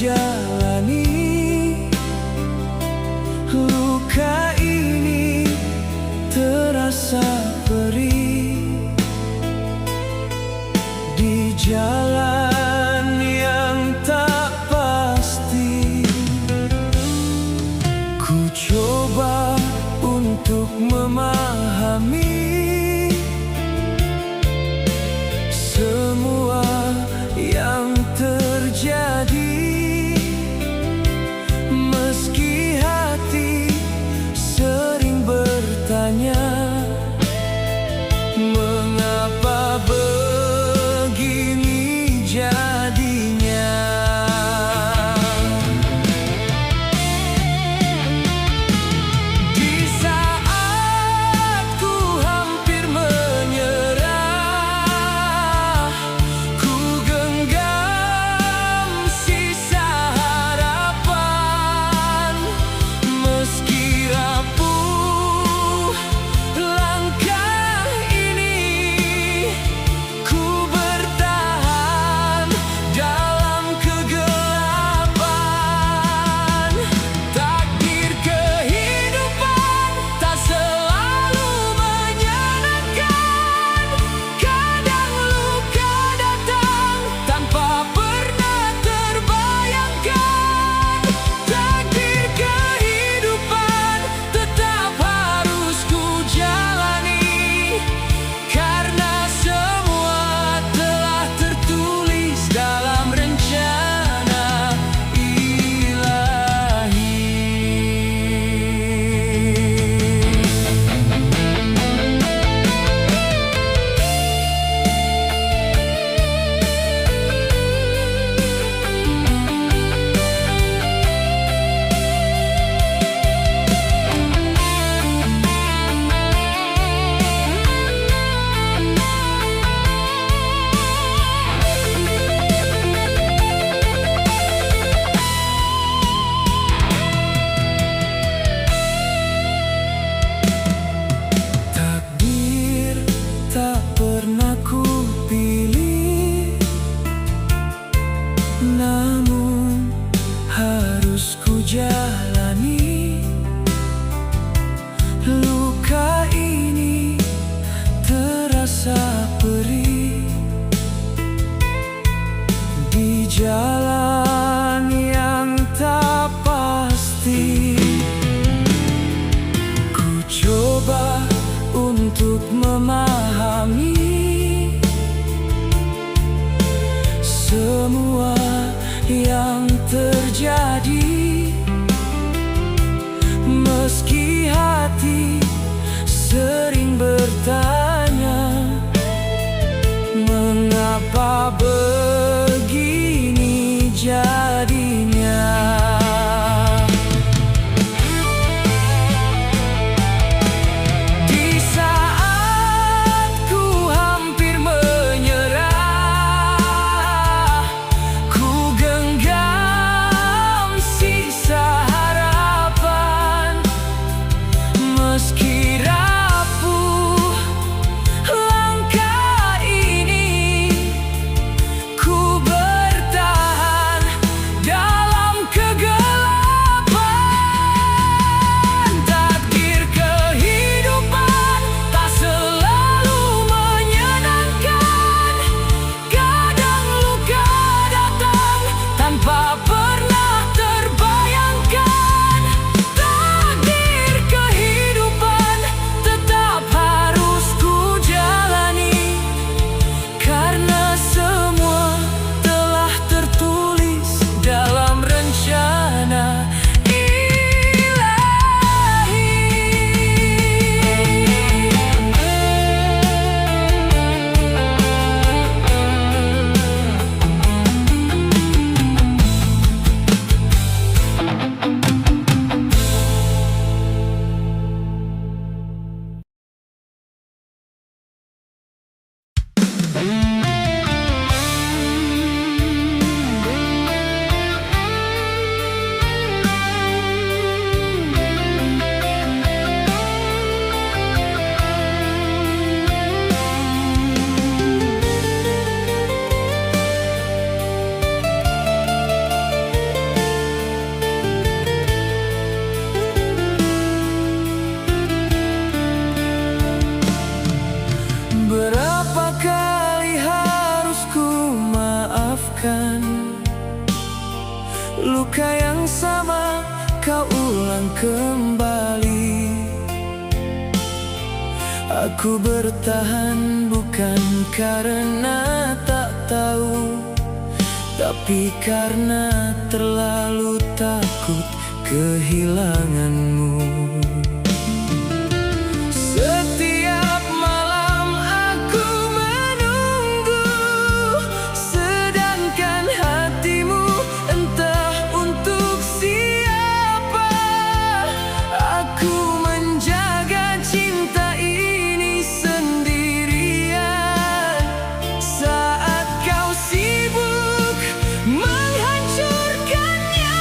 jalani. Luka ini terasa perih di jalan yang tak pasti. Ku coba untuk memahami semua yang terjadi, meski hati sering bertanya, mengapa begini jadinya. Di saat ku hampir menyerah, ku genggam sisa harapan. Meski rapuh langkah ini, ku bertahan dalam kegelapan. Takdir kehidupan tak selalu menyenangkan. Kadang luka datang tanpa pernah terbayangkan. Takdir kehidupan tetap harus ku jalani, karena semua telah tertulis dalam rencana ilahi. Takdir tak pernah ku pilih, namun harus ku jalani. Luka ini terasa perih di jalan yang tak pasti. Ku coba untuk memahami semua yang terjadi, meski hati sering bertanya, mengapa begini jadinya. Aku bertahan bukan karena tak tahu, tapi karena terlalu takut kehilanganmu. Setiap malam aku menunggu, sedangkan hatimu entah untuk siapa. Aku menjaga cinta ini sendirian saat kau sibuk menghancurkannya.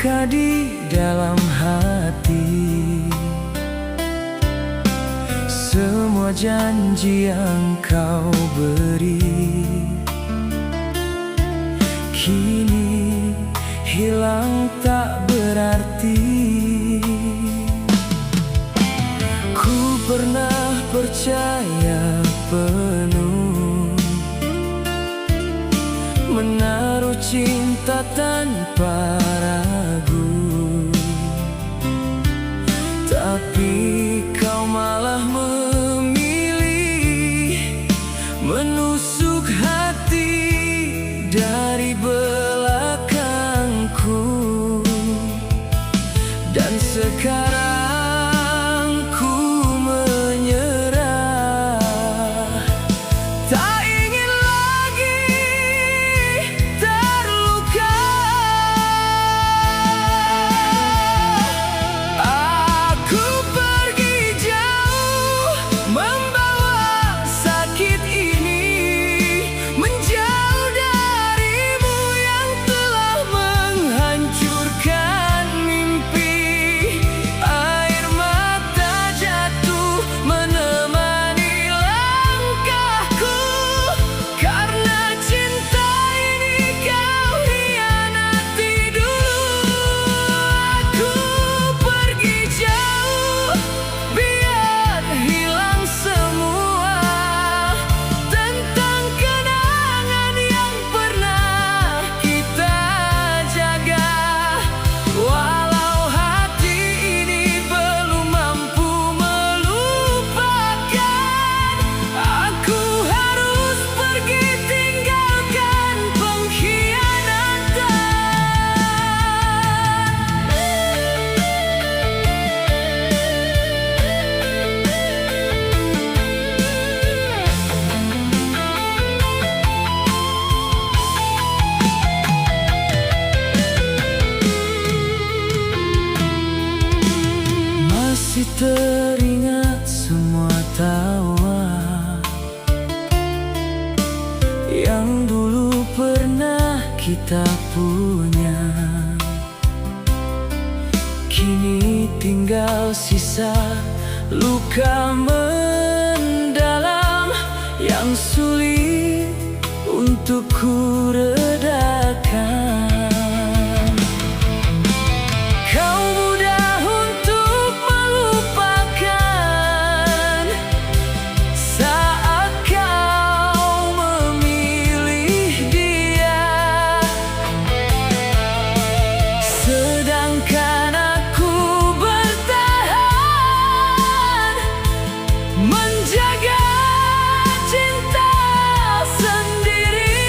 luka di dalam hati. Semua janji yang kau beri kini hilang tak berarti. Ku pernah percaya penuh, menaruh cinta tanpa ragu, tapi kau malah memilih menusuk hati dari belakangku. Dan sekarang ku menyerah, tak ingin lagi terluka. Aku pergi jauh membawa sakit ini, menjauh darimu yang telah menghancurkan mimpi. Air mata jatuh menemani langkahku, karena cinta ini kau hianati dulu. Aku pergi jauh biar hilang semua tentang kenangan yang pernah kita jaga. Walau hati ini belum mampu melupakan, aku harus pergi tinggalkan pengkhianatan. Masih teringat semua tawa yang dulu pernah kita punya. Kini tinggal sisa luka mendalam yang sulit untuk ku redakan. Kau mudah untuk melupakan saat kau memilih dia, sedangkan aku bertahan menjaga cinta sendiri.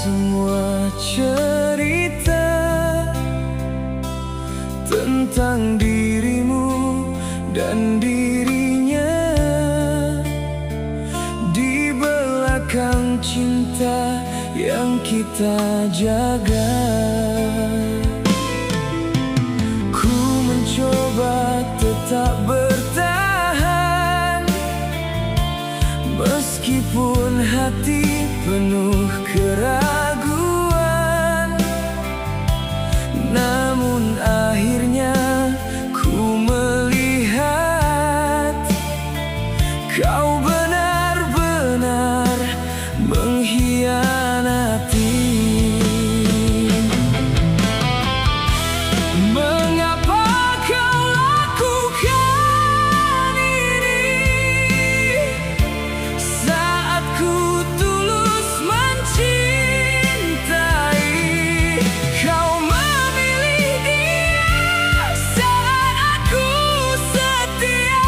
semua cerita tentang dirimu dan dirinya di belakang cinta yang kita jaga. Ku mencoba tetap bertahan meskipun hati penuh keraguan, namun akhirnya ku melihat kau benar-benar mengkhianati. Mengapa kau lakukan ini saat ku tulus mencintai? Kau memilih dia saat aku setia,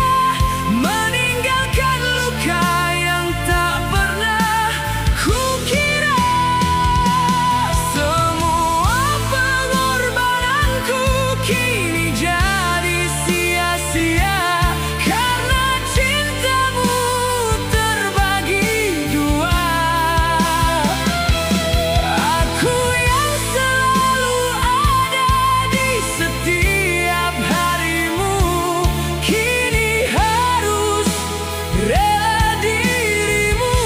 meninggalkan luka yang tak pernah kukira. Semua pengorbananku kini jadi sia-sia karena cintamu terbagi dua. Aku yang selalu ada di setiap harimu kini harus rela dirimu.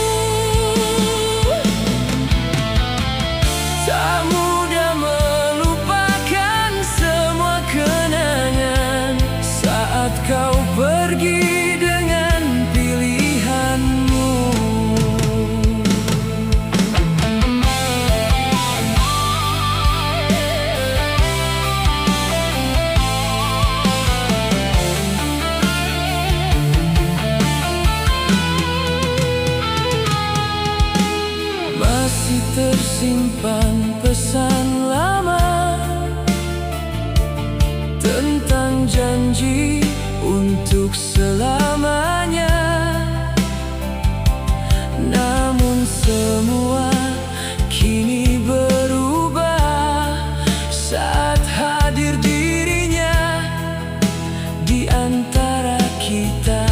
Tak mudah melupakan semua kenangan saat kau pergi dengan pilihanmu. Masih tersimpan pesan lama tentang janji untuk selamanya. Namun semua kini berubah saat hadir dirinya di antara kita.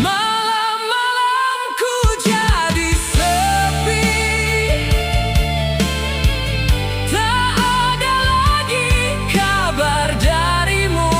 Malam-malamku jadi sepi, tak ada lagi kabar darimu.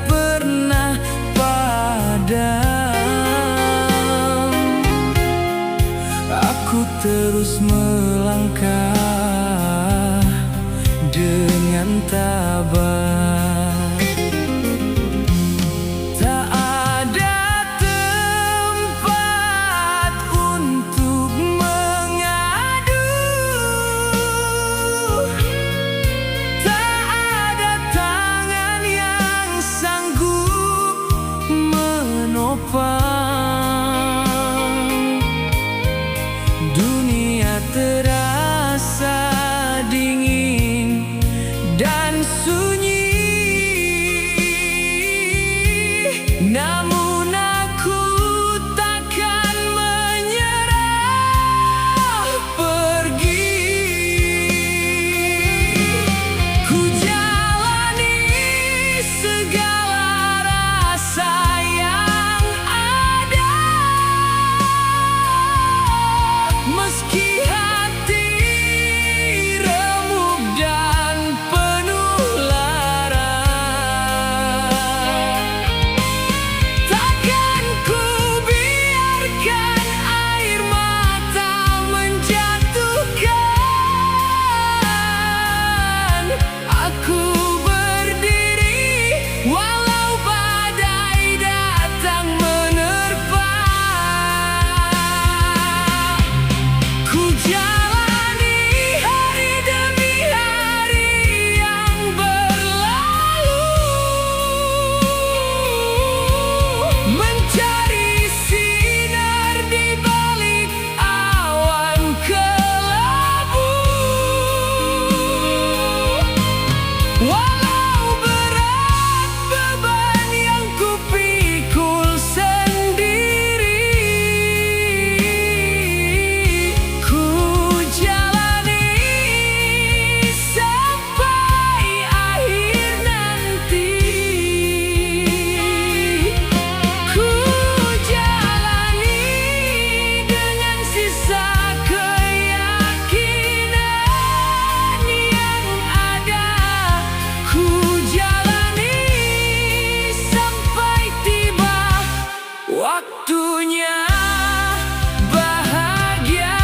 pernah padam. Aku terus melangkah dengan tabah. Tak ada tempat untuk mengadu, tak ada tangan yang sanggup menopang. Dunia terasa dingin dan sunyi, namun aku takkan menyerah pergi. Ku jalani segala rasa yang ada, meski hati remuk dan penuh lara. Takkan ku biarkan air mata menjatuhkan. Aku berdiri walau badai datang menerpa. Ku jalani hari demi hari yang berlalu, mencari sinar di balik awan kelabu. Walau berat beban yang kupikul sendiri, ku jalani sampai akhir nanti. Ku jalani dengan sisa keyakinan yang ada. Ku jalani sampai tiba waktunya bahagia.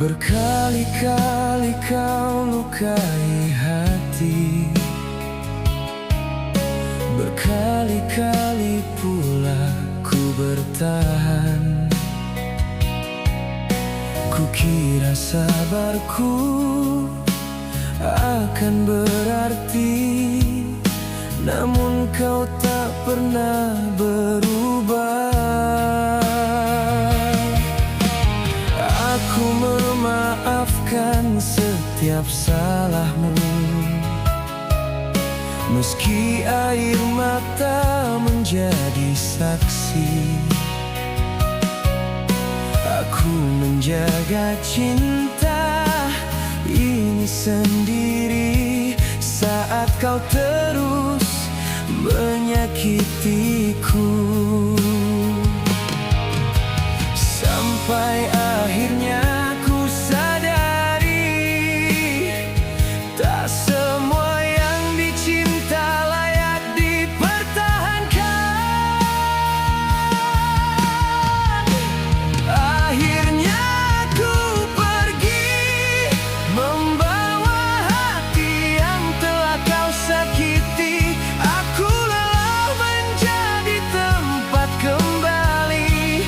Berkali-kali kau lukai hati, berkali-kali pula ku bertahan. Kukira sabarku akan berarti, namun kau tak pernah berubah. Aku memaafkan setiap salahmu, meski air mata menjadi saksi. Aku menjaga cinta ini sendiri saat kau terus menyakitiku. Sampai akhirnya ku sadari, tak semua yang dicinta layak dipertahankan. Akhirnya ku pergi, membawa hati yang telah kau sakiti. Aku lelah menjadi tempat kembali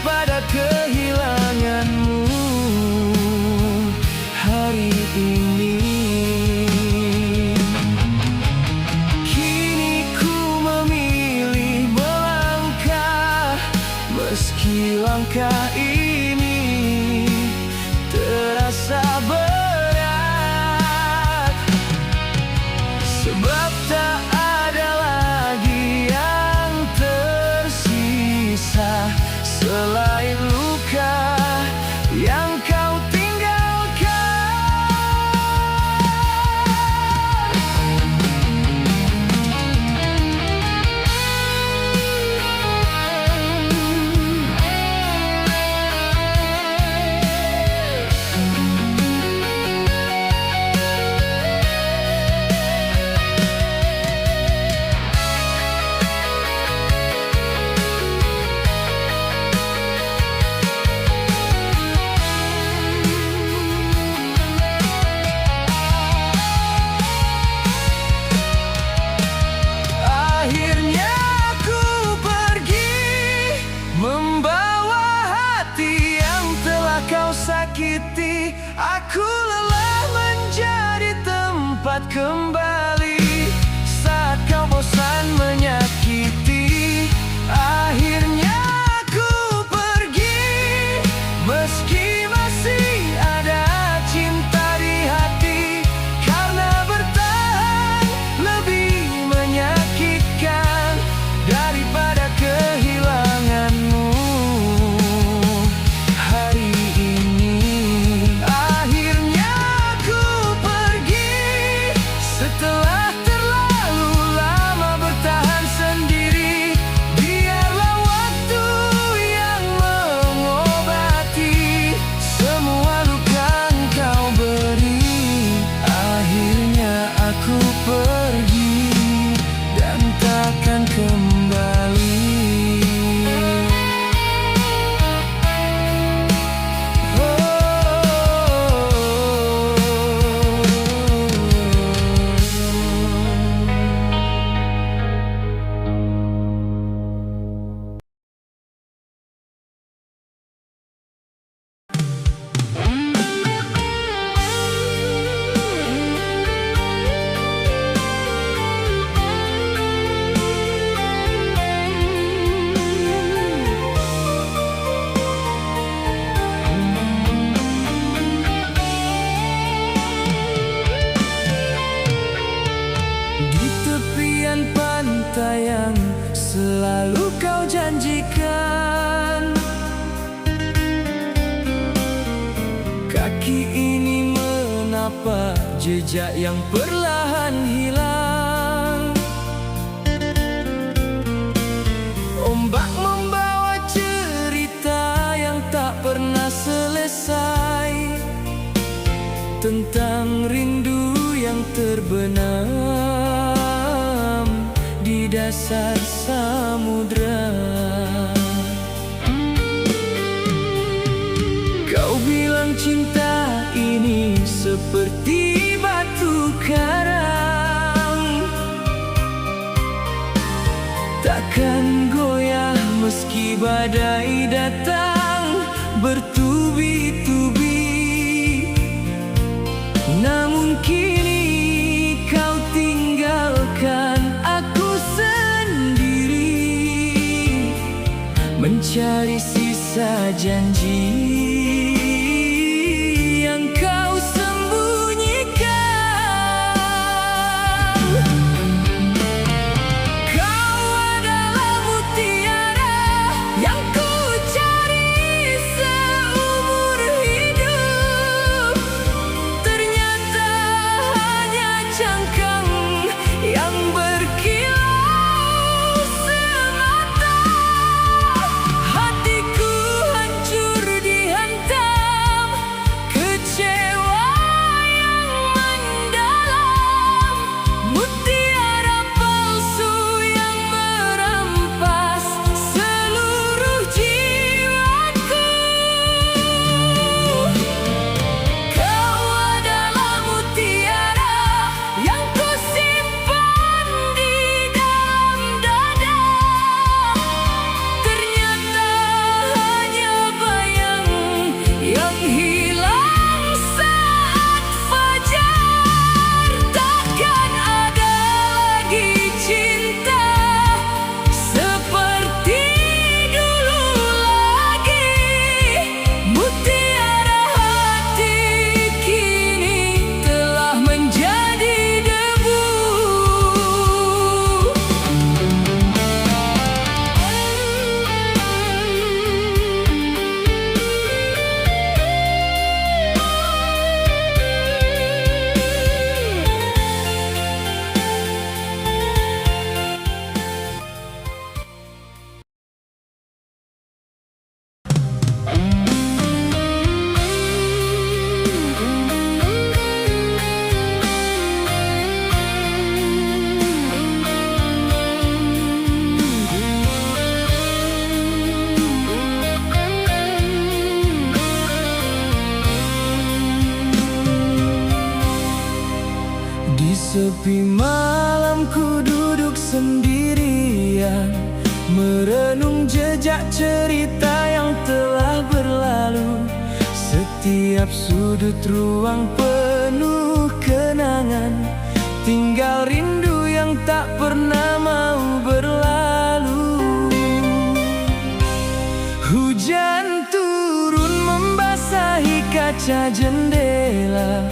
daripada kehilanganmu hari ini. Kini ku memilih melangkah, meski langkah ini terasa berat, sebab tak ada lagi yang tersisa selain luka yang kau tinggalkan. Akhirnya aku pergi, membawa hati yang telah kau sakiti. Aku lelah menjadi tempat kembali saat kau bosan menyakiti. Akhirnya aku pergi, meski masih ada cinta di hati, karena bertahan lebih menyakitkan daripada kehilanganmu hari ini. Akhirnya aku pergi setelah terlalu lama bertahan sendiri. Biarlah waktu yang mengobati semua luka engkau beri. Akhirnya aku pergi dan takkan kembali. Di tepian pantai yang selalu kau janjikan, kaki ini menapa jejak yang perlahan hilang. Ombak membawa cerita yang tak pernah selesai, tentang rindu yang terbenam di dasar samudra. Kau bilang cinta ini seperti batu karang, takkan goyah meski badai datang bertubi-tubi. Namun kini kau tinggalkan aku sendiri, mencari sisa janji yang kau sembunyikan. Kau adalah mutiara yang ku cari seumur hidup, ternyata hanya cangkang yang berkilau semata. Hatiku hancur di Sepi malam ku duduk sendirian, merenung jejak cerita yang telah berlalu. Setiap sudut ruang penuh kenangan, tinggal rindu yang tak pernah mau berlalu. Hujan turun membasahi kaca jendela,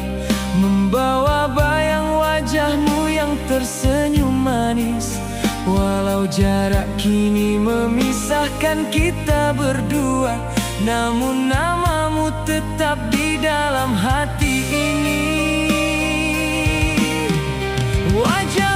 membawa bayang wajahmu yang tersenyum manis. Walau jarak kini memisahkan kita berdua, namun namamu tetap di dalam hati ini. Wajah